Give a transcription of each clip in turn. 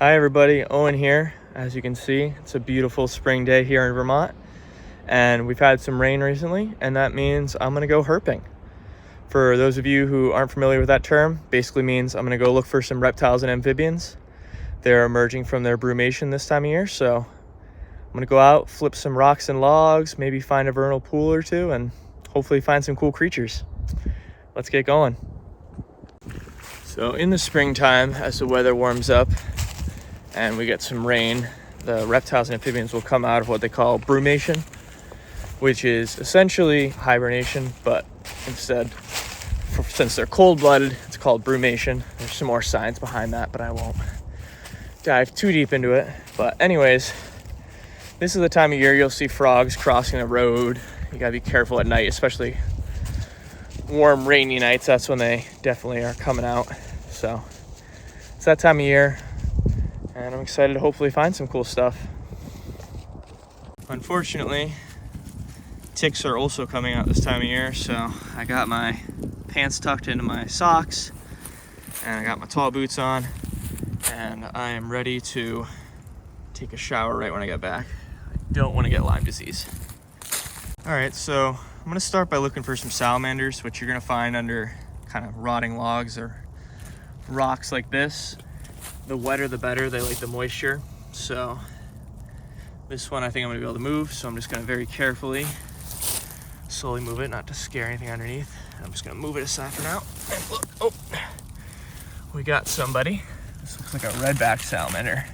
Hi everybody, Owen here. As you can see, it's a beautiful spring day here in Vermont, and we've had some rain recently, and that means I'm gonna go herping. For those of you who aren't familiar with that term, basically means I'm gonna go look for some reptiles and amphibians. They're emerging from their brumation this time of year, so I'm gonna go out, flip some rocks and logs, maybe find a vernal pool or two, and hopefully find some cool creatures. Let's get going. So in the springtime, as the weather warms up and we get some rain, the reptiles and amphibians will come out of what they call brumation, which is essentially hibernation, but instead, since they're cold-blooded, it's called brumation. There's some more science behind that, but I won't dive too deep into it. But anyways, this is the time of year you'll see frogs crossing the road. You gotta be careful at night, especially warm, rainy nights. That's when they definitely are coming out. So it's that time of year, and I'm excited to hopefully find some cool stuff. Unfortunately, ticks are also coming out this time of year, so I got my pants tucked into my socks and I got my tall boots on, and I am ready to take a shower right when I get back. I don't want to get Lyme disease. All right, so I'm gonna start by looking for some salamanders, which you're gonna find under kind of rotting logs or rocks like this. The wetter the better, they like the moisture. So this one I think I'm gonna be able to move, so I'm just gonna very carefully slowly move it, not to scare anything underneath. I'm just gonna move it aside for now. And look, oh, we got somebody. This looks like a redback salamander.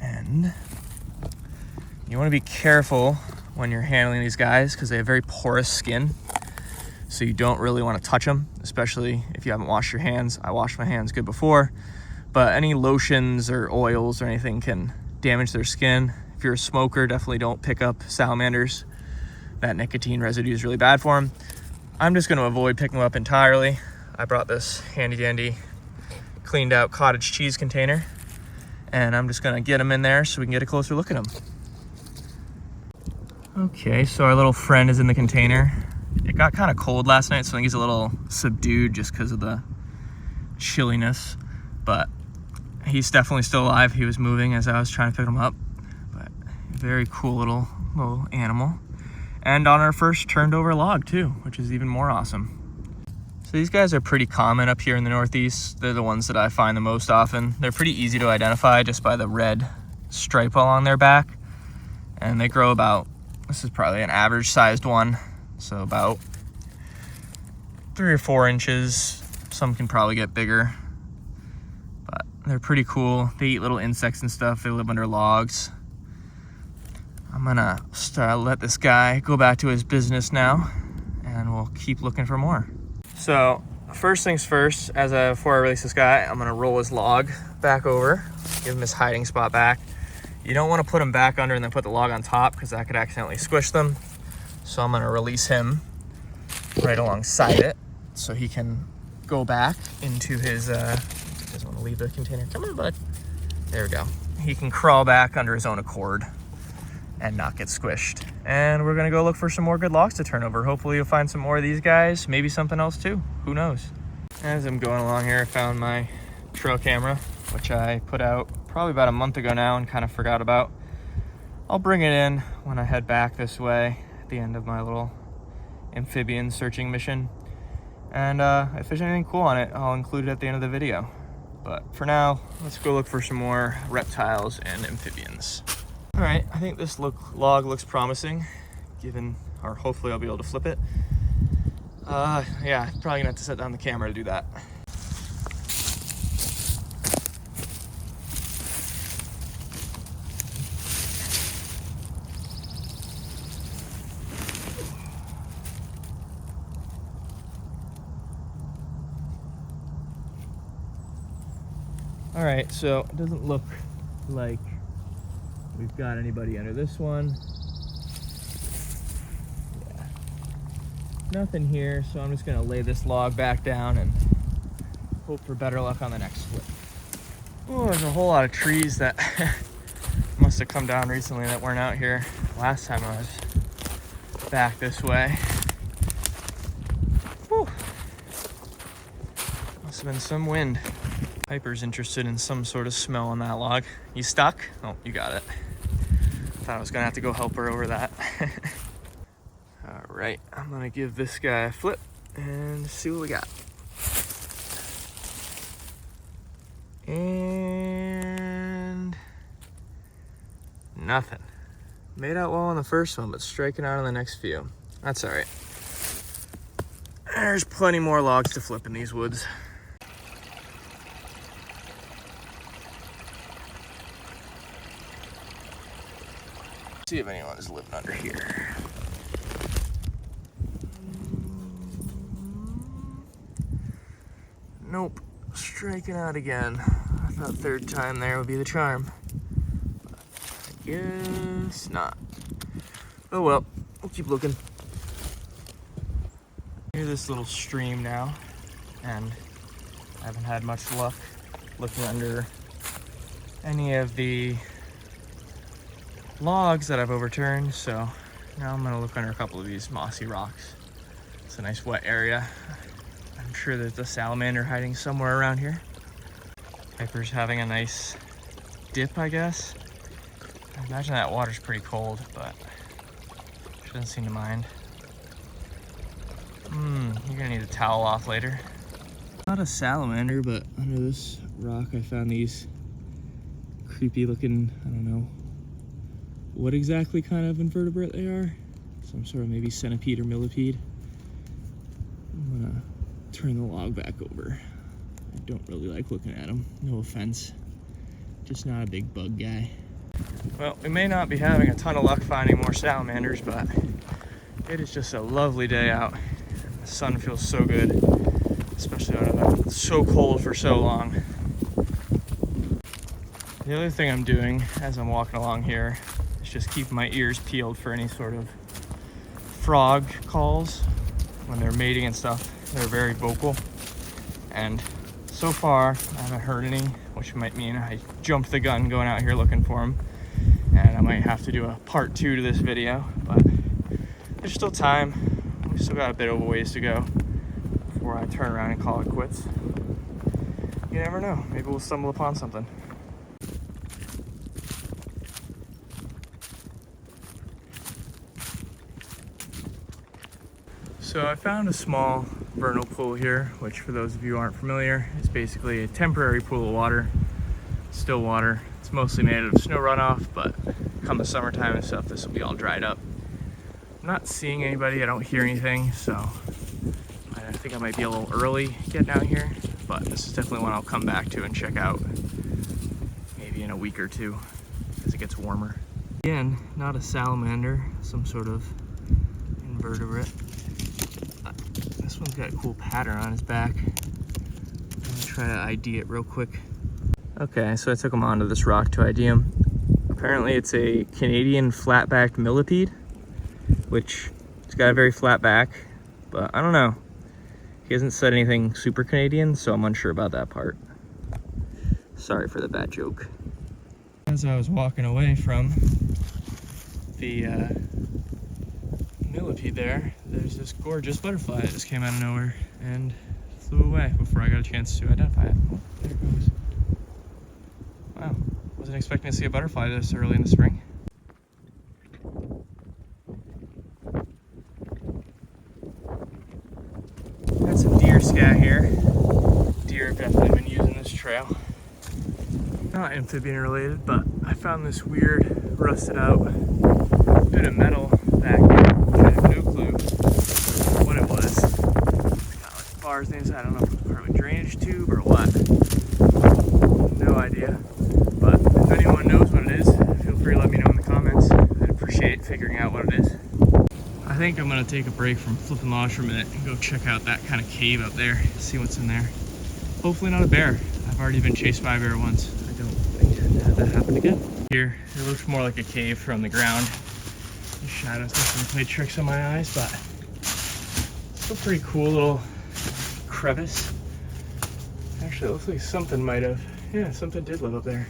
And you wanna be careful when you're handling these guys because they have very porous skin. So you don't really wanna touch them, especially if you haven't washed your hands. I washed my hands good before, but any lotions or oils or anything can damage their skin. If you're a smoker, definitely don't pick up salamanders. That nicotine residue is really bad for them. I'm just gonna avoid picking them up entirely. I brought this handy dandy cleaned out cottage cheese container, and I'm just gonna get them in there so we can get a closer look at them. Okay, so our little friend is in the container. It got kind of cold last night, so I think he's a little subdued just because of the chilliness, but he's definitely still alive. He was moving as I was trying to pick him up, but very cool little animal. And on our first turned over log too, which is even more awesome. So these guys are pretty common up here in the Northeast. They're the ones that I find the most often. They're pretty easy to identify just by the red stripe along their back. And they grow about, this is probably an average sized one, so about 3 or 4 inches. Some can probably get bigger, but they're pretty cool. They eat little insects and stuff. They live under logs. I'm gonna let this guy go back to his business now, and we'll keep looking for more. So first things first, before I release this guy, I'm gonna roll his log back over, give him his hiding spot back. You don't want to put him back under and then put the log on top because that could accidentally squish them. So I'm gonna release him right alongside it so he can go back into his, he doesn't want to leave the container. Come on, bud. There we go. He can crawl back under his own accord and not get squished. And we're gonna go look for some more good logs to turn over. Hopefully you'll find some more of these guys, maybe something else too, who knows. As I'm going along here, I found my trail camera, which I put out probably about a month ago now and kind of forgot about. I'll bring it in when I head back this way at the end of my little amphibian searching mission. And if there's anything cool on it, I'll include it at the end of the video. But for now, let's go look for some more reptiles and amphibians. All right, I think this log looks promising, or hopefully I'll be able to flip it. Yeah, probably gonna have to set down the camera to do that. All right, so it doesn't look like we've got anybody under this one. Yeah, nothing here, so I'm just gonna lay this log back down and hope for better luck on the next flip. Oh, there's a whole lot of trees that must have come down recently that weren't out here last time I was back this way. Whew. Must have been some wind. Piper's interested in some sort of smell on that log. You stuck? Oh, you got it. Thought I was gonna have to go help her over that. All right, I'm gonna give this guy a flip and see what we got. And nothing. Made out well on the first one, but striking out on the next few. That's all right. There's plenty more logs to flip in these woods. See if anyone is living under here. Nope, striking out again. I thought third time there would be the charm. But I guess not. Oh well, we'll keep looking. Here's this little stream now, and I haven't had much luck looking under any of the logs that I've overturned, so now I'm gonna look under a couple of these mossy rocks. It's a nice wet area. I'm sure there's a salamander hiding somewhere around here. Piper's having a nice dip, I guess. I imagine that water's pretty cold, but she doesn't seem to mind. You're gonna need a towel off later. Not a salamander, but under this rock I found these creepy looking, I don't know what exactly kind of invertebrate they are. Some sort of maybe centipede or millipede. I'm gonna turn the log back over. I don't really like looking at them, no offense. Just not a big bug guy. Well, we may not be having a ton of luck finding more salamanders, but it is just a lovely day out. The sun feels so good, especially when it's been so cold for so long. The other thing I'm doing as I'm walking along here is just keep my ears peeled for any sort of frog calls. When they're mating and stuff, they're very vocal. And so far, I haven't heard any, which might mean I jumped the gun going out here looking for them. And I might have to do a part 2 to this video, but there's still time. We still got a bit of a ways to go before I turn around and call it quits. You never know, maybe we'll stumble upon something. So I found a small vernal pool here, which for those of you who aren't familiar, is basically a temporary pool of water, still water. It's mostly made out of snow runoff, but come the summertime and stuff, this will be all dried up. I'm not seeing anybody, I don't hear anything, so I think I might be a little early getting out here, but this is definitely one I'll come back to and check out maybe in a week or two as it gets warmer. Again, not a salamander, some sort of invertebrate. This one's got a cool pattern on his back. I'm gonna try to ID it real quick. Okay, so I took him onto this rock to ID him. Apparently it's a Canadian flat-backed millipede, which it's got a very flat back, but I don't know. He hasn't said anything super Canadian, so I'm unsure about that part. Sorry for the bad joke. As I was walking away from the millipede there's this gorgeous butterfly that just came out of nowhere and flew away before I got a chance to identify it. Oh, there it goes. Wow, wasn't expecting to see a butterfly this early in the spring. Got some deer scat here. Deer have definitely been using this trail. Not amphibian related, but I found this weird rusted out bit of metal back here. I have no clue what it was. It's got like bars inside. I don't know if it's part of a drainage tube or what. No idea. But if anyone knows what it is, feel free to let me know in the comments. I'd appreciate figuring out what it is. I think I'm gonna take a break from flipping logs for a minute and go check out that kind of cave out there, see what's in there. Hopefully not a bear. I've already been chased by a bear once. I don't intend to have that happen again. Here, it looks more like a cave from the ground. The shadows definitely play tricks on my eyes, but it's a pretty cool little crevice. Actually, it looks like something might have, yeah, something did live up there.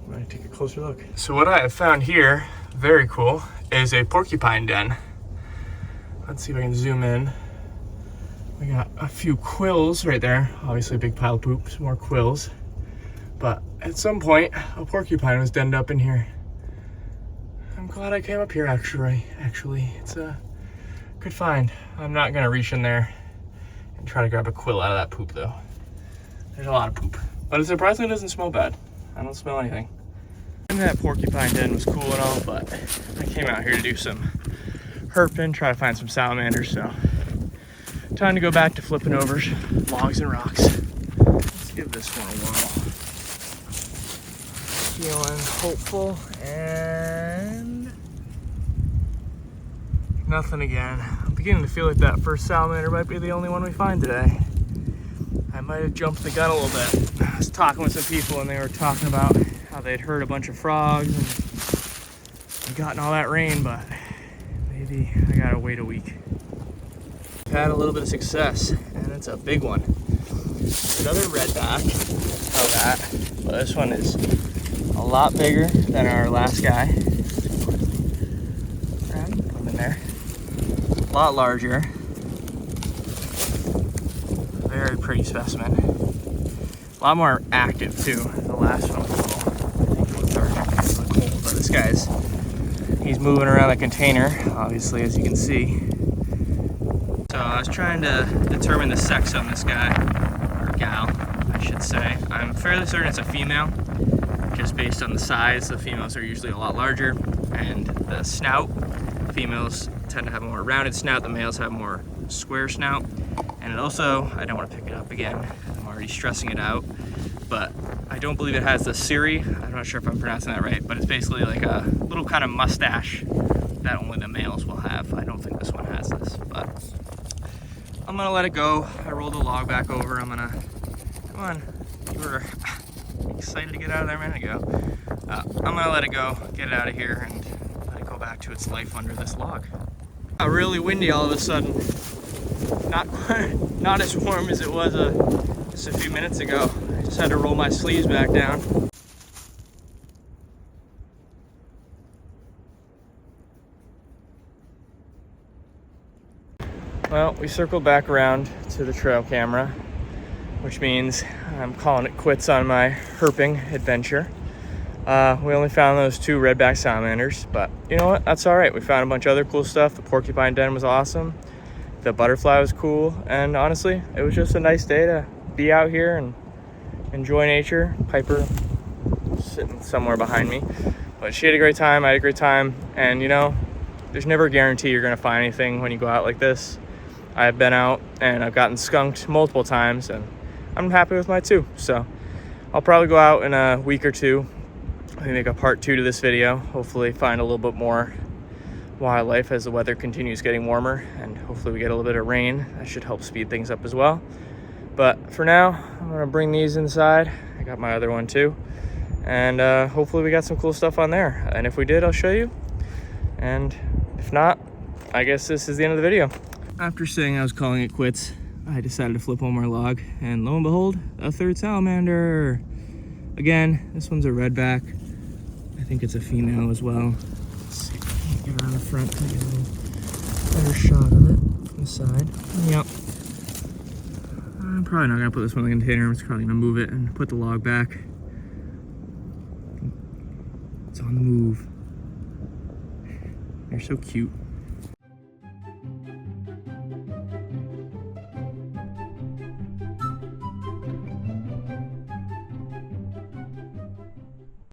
I'm gonna take a closer look. So what I have found here, very cool, is a porcupine den. Let's see if I can zoom in. We got a few quills right there. Obviously a big pile of poop, some more quills. But at some point, a porcupine was denned up in here. I'm glad I came up here actually. It's a good find. I'm not gonna reach in there and try to grab a quill out of that poop though. There's a lot of poop. But it surprisingly doesn't smell bad. I don't smell anything. And that porcupine den was cool and all, but I came out here to do some herping, try to find some salamanders, so time to go back to flipping over logs and rocks. Let's give this one a whirl. Feeling hopeful, and nothing again. I'm beginning to feel like that first salamander might be the only one we find today. I might have jumped the gun a little bit. I was talking with some people and they were talking about how they'd heard a bunch of frogs and gotten all that rain, but maybe I gotta wait a week. I've had a little bit of success, and it's a big one. Another redback of that, but this one is a lot bigger than our last guy. Grab him, put him in there. A lot larger. Very pretty specimen. A lot more active too. The last one was a little, I think, lethargic because of the cold, but this guy's, he's moving around the container, obviously, as you can see. So I was trying to determine the sex on this guy, or gal, I should say. I'm fairly certain it's a female, just based on the size. The females are usually a lot larger, and the snout, females tend to have a more rounded snout, the males have more square snout. And it also, I don't want to pick it up again, I'm already stressing it out, but I don't believe it has the Siri. I'm not sure if I'm pronouncing that right, but it's basically like a little kind of mustache that only the males will have. I don't think this one has this, but I'm gonna let it go. I rolled the log back over. I'm gonna, come on, you were excited to get out of there a minute ago. I'm gonna let it go, get it out of here, and let it go back to its life under this log. Got really windy all of a sudden. Not as warm as it was just a few minutes ago. I just had to roll my sleeves back down. Well, we circled back around to the trail camera, which means I'm calling it quits on my herping adventure. We only found those 2 redback salamanders, but you know what? That's all right. We found a bunch of other cool stuff. The porcupine den was awesome. The butterfly was cool, and honestly, it was just a nice day to be out here and enjoy nature. Piper sitting somewhere behind me, but she had a great time, I had a great time, and you know, there's never a guarantee you're gonna find anything when you go out like this. I've been out and I've gotten skunked multiple times, and I'm happy with my 2, so I'll probably go out in a week or 2, maybe make a part 2 to this video, hopefully find a little bit more wildlife as the weather continues getting warmer, and hopefully we get a little bit of rain. That should help speed things up as well. But for now, I'm gonna bring these inside. I got my other one too, and hopefully we got some cool stuff on there, and if we did, I'll show you, and if not, I guess this is the end of the video. After saying I was calling it quits, I decided to flip one more log, and lo and behold, a 3rd salamander. Again, this one's a redback. I think it's a female as well. Get around the front and get a little better shot of it from the side. Yep. I'm probably not gonna put this one in the container. I'm just probably gonna move it and put the log back. It's on the move. They're so cute.